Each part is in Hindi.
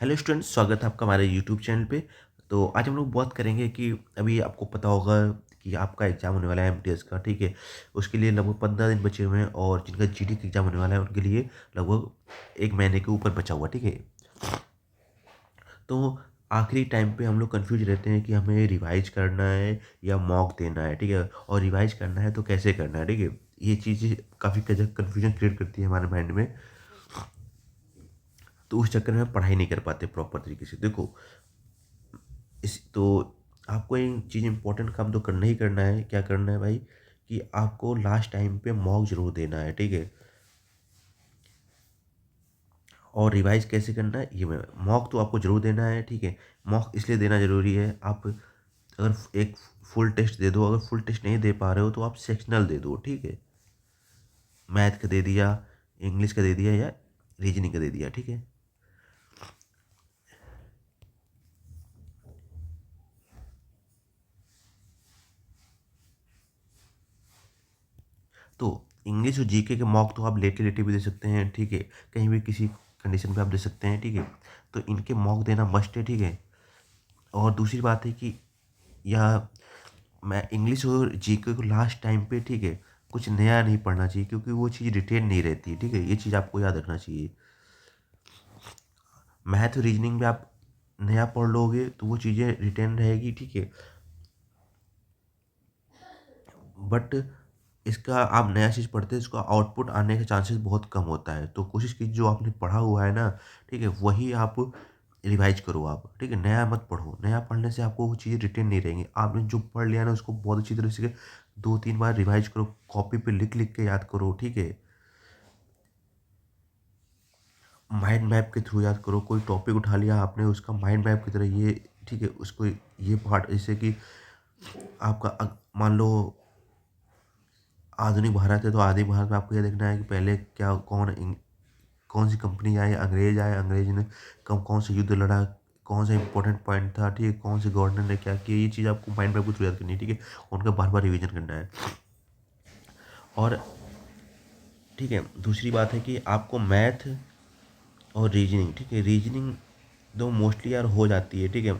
हेलो स्टूडेंट्स, स्वागत है आपका हमारे यूट्यूब चैनल पे। तो आज हम लोग बात करेंगे कि अभी आपको पता होगा कि आपका एग्ज़ाम होने वाला है एमटीएस का, ठीक है। उसके लिए लगभग 15 दिन बचे हुए हैं और जिनका जीडी का एग्ज़ाम होने वाला है उनके लिए लगभग 1 महीने के ऊपर बचा हुआ, ठीक है। तो आखिरी टाइम पे हम लोग कन्फ्यूज़ रहते हैं कि हमें रिवाइज़ करना है या मॉक देना है, ठीक है। और रिवाइज़ करना है तो कैसे करना है, ठीक है। ये चीज़ें काफ़ी कन्फ्यूजन क्रिएट करती है हमारे माइंड में। तो उस चक्कर में हम पढ़ाई नहीं कर पाते प्रॉपर तरीके से। देखो, इस तो आपको ये चीज़ इम्पोर्टेंट काम तो करना ही करना है। क्या करना है भाई, कि आपको लास्ट टाइम पे मॉक ज़रूर देना है, ठीक है। और रिवाइज़ कैसे करना है ये मैं मॉक तो आपको ज़रूर देना है, ठीक है। मॉक इसलिए देना ज़रूरी है, आप अगर एक फुल टेस्ट दे दो, अगर फुल टेस्ट नहीं दे पा रहे हो तो आप सेक्शनल दे दो, ठीक है। मैथ का दे दिया, इंग्लिश का दे दिया या रीजनिंग का दे दिया, ठीक है। तो इंग्लिश और जीके के मॉक तो आप लेटे-लेटे भी दे सकते हैं, ठीक है। कहीं भी किसी कंडीशन पे आप दे सकते हैं, ठीक है। तो इनके मॉक देना मस्ट है, ठीक है। और दूसरी बात है कि या मैं इंग्लिश और जीके को लास्ट टाइम पे, ठीक है, कुछ नया नहीं पढ़ना चाहिए क्योंकि वो चीज़ रिटेन नहीं रहती, ठीक है। ये चीज़ आपको याद रखना चाहिए। मैथ और रीजनिंग में आप नया पढ़ लोगे तो वो चीज़ें रिटेन रहेगी, ठीक है। बट इसका आप नया चीज़ पढ़ते हैं, इसका आउटपुट आने के चांसेस बहुत कम होता है। तो कोशिश कीजिए जो आपने पढ़ा हुआ है ना, ठीक है, वही आप रिवाइज़ करो आप, ठीक है। नया मत पढ़ो, नया पढ़ने से आपको वो चीज़ें रिटेन नहीं रहेंगी। आपने जो पढ़ लिया ना उसको बहुत अच्छी तरह से 2-3 बार रिवाइज़ करो, कॉपी पे लिख-लिख के याद करो, ठीक है। माइंड मैप के थ्रू याद करो, कोई टॉपिक उठा लिया आपने उसका माइंड मैप की तरह ये, ठीक है, उसको ये पार्ट जैसे कि आपका मान लो आधुनिक भारत है तो आधुनिक भारत में आपको ये देखना है कि पहले क्या कौन सी कंपनी आए, अंग्रेज ने कब कौन सा युद्ध लड़ा, कौन सा इंपॉर्टेंट पॉइंट था, ठीक है, कौन से गवर्नर ने क्या किया। ये चीज़ आपको माइंड मैप के थ्रू याद करनी है, ठीक है। उनका बार बार रिवीजन करना है। और ठीक है, दूसरी बात है कि आपको मैथ और रीजनिंग, ठीक है, रीजनिंग दो मोस्टली यार हो जाती है, ठीक है।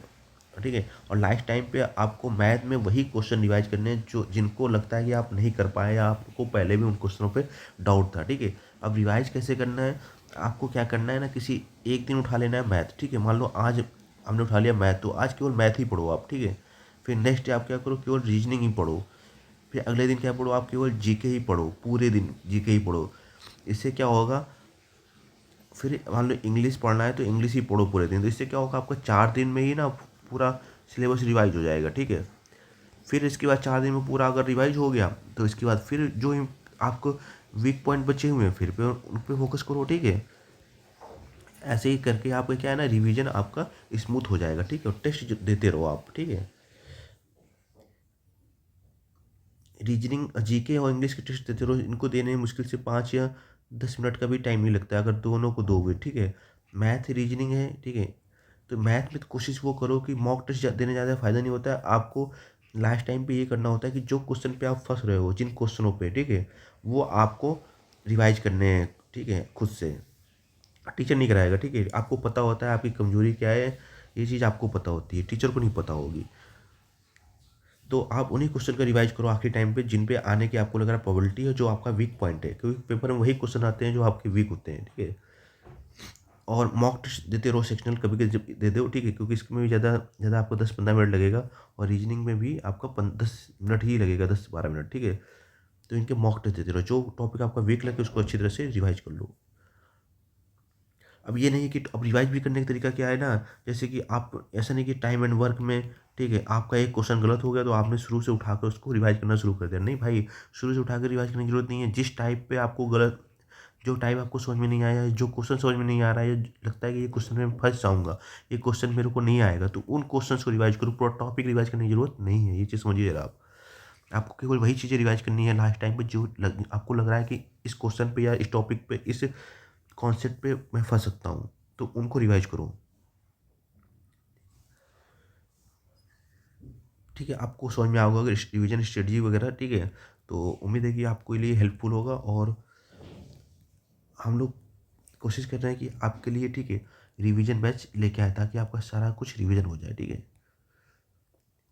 ठीक है। और लास्ट टाइम पे आपको मैथ में वही क्वेश्चन रिवाइज करने हैं जो जिनको लगता है कि आप नहीं कर पाए या आपको पहले भी उन क्वेश्चनों पे डाउट था, ठीक है। अब रिवाइज कैसे करना है, आपको क्या करना है ना, किसी एक दिन उठा लेना है मैथ, ठीक है। मान लो आज हमने उठा लिया मैथ, तो आज केवल मैथ ही पढ़ो आप, ठीक है। फिर नेक्स्ट डे आप क्या करो, केवल रीजनिंग ही पढ़ो। फिर अगले दिन क्या पढ़ो, आप केवल जीके ही पढ़ो, पूरे दिन जीके ही पढ़ो। इससे क्या होगा, फिर मान लो इंग्लिश पढ़ना है तो इंग्लिश ही पढ़ो पूरे दिन। तो इससे क्या होगा, आपका 4 दिन में ही ना पूरा सिलेबस रिवाइज हो जाएगा, ठीक है। फिर इसके बाद 4 दिन में पूरा अगर रिवाइज हो गया तो इसके बाद फिर जो आपको वीक पॉइंट बचे हुए हैं फिर पे उन पे फोकस करो, ठीक है। ऐसे ही करके आपका क्या है ना, रिवीजन आपका स्मूथ हो जाएगा, ठीक है। और टेस्ट देते रहो आप, ठीक है। रीजनिंग जीके और इंग्लिश के टेस्ट देते रहो, इनको देने में मुश्किल से 5 या 10 मिनट का भी टाइम नहीं लगता है अगर दोनों को दोगे, ठीक है। मैथ रीजनिंग है, ठीक है। तो मैथ में तो कोशिश वो करो कि मॉक टेस्ट देने ज़्यादा फ़ायदा नहीं होता है आपको। लास्ट टाइम पे ये करना होता है कि जो क्वेश्चन पे आप फंस रहे हो, जिन क्वेश्चनों पे, ठीक है, वो आपको रिवाइज करने हैं, ठीक है, खुद से। टीचर नहीं कराएगा, ठीक है। आपको पता होता है आपकी कमजोरी क्या है, ये चीज़ आपको पता होती है, टीचर को नहीं पता होगी। तो आप उन्हीं क्वेश्चन का रिवाइज करो आखिरी टाइम पे जिन पे आने की आपको लग रहा है प्रोबेबिलिटी है, जो आपका वीक पॉइंट है, क्योंकि पेपर में वही क्वेश्चन आते हैं जो आपके वीक होते हैं, ठीक है। और मॉक टेस्ट देते रहो सेक्शनल, कभी कभी जब दे दो, ठीक है, क्योंकि इसमें भी ज़्यादा ज़्यादा आपको 10-15 मिनट लगेगा। और रीजनिंग में भी आपका 10 मिनट ही लगेगा, 10 से 12 मिनट, ठीक है। तो इनके मॉक टेस्ट देते रहो, जो टॉपिक आपका वीक लगे उसको अच्छी तरह से रिवाइज कर लो। अब ये नहीं कि अब रिवाइज भी करने का तरीका क्या है ना, जैसे कि आप ऐसा नहीं कि टाइम एंड वर्क में, ठीक है, आपका एक क्वेश्चन गलत हो गया तो आपने शुरू से उठाकर उसको रिवाइज करना शुरू कर दिया। नहीं भाई, शुरू से उठाकर रिवाइज करने की जरूरत नहीं है। जिस टाइप पे आपको गलत, जो टाइप आपको समझ में नहीं आया है, जो क्वेश्चन समझ में नहीं आ रहा है, या लगता है कि ये क्वेश्चन में फंस जाऊंगा, ये क्वेश्चन मेरे को नहीं आएगा, तो उन क्वेश्चन को रिवाइज करो। पूरा टॉपिक रिवाइज करने की जरूरत नहीं है, ये चीज़ समझिए आप। आपको केवल वही चीज़ें रिवाइज करनी है लास्ट टाइम पे जो आपको लग रहा है कि इस क्वेश्चन पे या इस टॉपिक पे, इस कॉन्सेप्ट पे मैं फंस सकता हूँ, तो उनको रिवाइज करो, ठीक है। आपको समझ में आओगे अगर रिवीजन स्ट्रेटजी वगैरह, ठीक है। तो उम्मीद है कि आपको लिए हेल्पफुल होगा। और हम लोग कोशिश कर रहे हैं कि आपके लिए, ठीक है, रिवीजन बैच लेके आएँ ताकि आपका सारा कुछ रिवीजन हो जाए, ठीक है।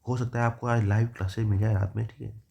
हो सकता है आपको आज लाइव क्लासेस मिल जाए रात में, ठीक है।